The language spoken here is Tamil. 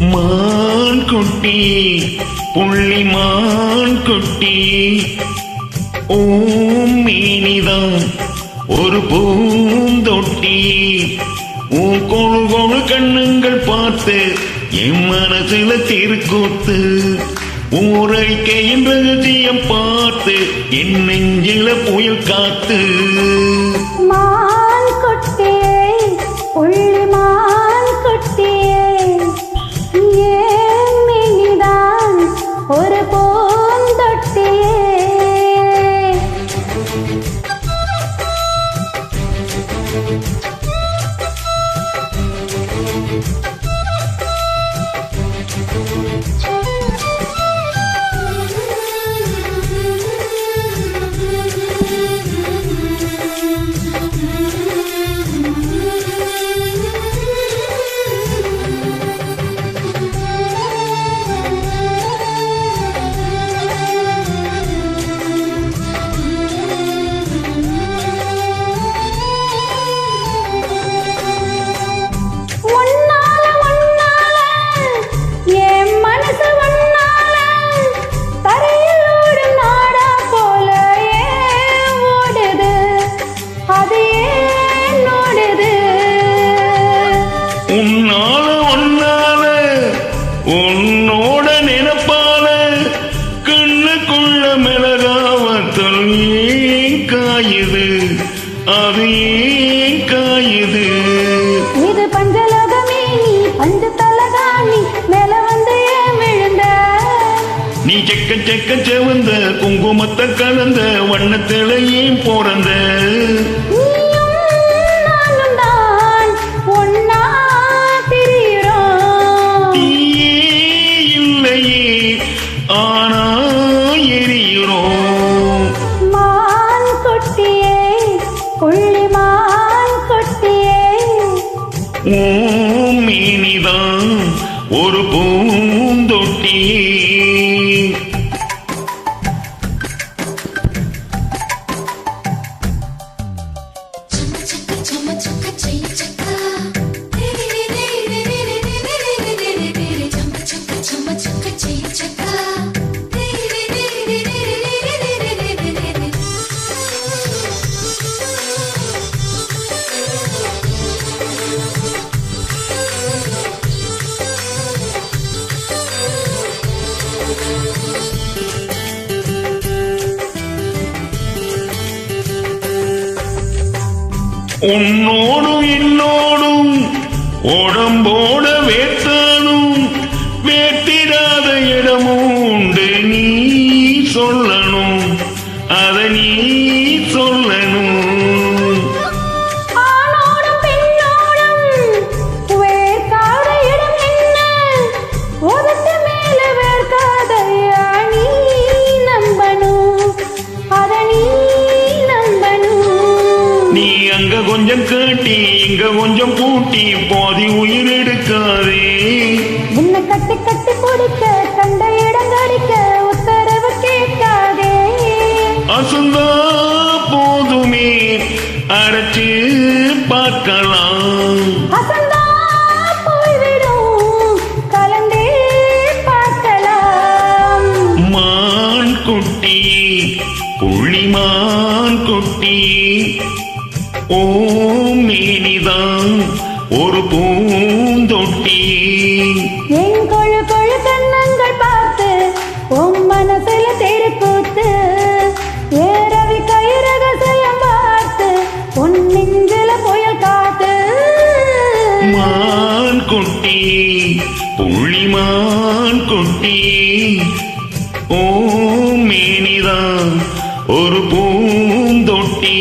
மான் குட்டி புள்ளிமான் குட்டி ஓம் மீனிதான் ஒரு பூந்தொட்டி உன் கொழு கொழு கண்ணுங்கள் பார்த்து என் மனசுல திருக்கூத்து ஊரைக்கையின் ரகசியம் பார்த்து என் நெஞ்சில புயல் காத்து மான் குட்டியே புள்ளிமான் குட்டியே ஏன் மினிதான் ஒரு பூந்தொட்டியே உன்னோட நினைப்பால கண்ணுக்குள்ள மிளகாவத்தல் ஏன் காயுது அது ஏன் காயுது இது பஞ்சலோகமே நீ பஞ்ச தலகாணி மேல வந்து ஏன் விழுந்த நீ செக்க செக்க செவந்த குங்குமத்தை கலந்த வண்ணத்தில ஏன் பிறந்த ஆனா எரியுறோம் மான் குட்டியே புள்ளிமான் குட்டியே ஓம் மீனிதான் ஒரு பூந்தொட்டி உன்னோடும் என்னோடும் உடம்போட வேத்தானும் வேத்திடாத இடமும் உண்டு நீ சொல்லணும் அத நீ சொல்லணும் அங்க கொஞ்சம் காட்டி இங்க கொஞ்சம் கூட்டி பாதி உயிர் எடுக்காதே உன்னை கட்டி கட்டி பிடிக்க கண்ட இடம் கடிக்க உத்தரவு கேட்காதே அசந்தா போதுமே அரைச்சு பார்க்கலாம் அசந்தா போய்விடும் கலந்தே பார்க்கலாம் மான் குட்டி புள்ளிமான் குட்டி ஓம் மீனிதான் ஒரு பூந்தொட்டி என் கொழு கொழு கண்ணங்கள் பார்த்து உன் மனசுல தெருக்கூத்து ஏறவி கைரகசயம் பார்த்து உன் நெஞ்சில புயல் காத்து மான் குட்டி புள்ளிமான் குட்டி ஓம் மீனிதான் ஒரு பூந்தொட்டி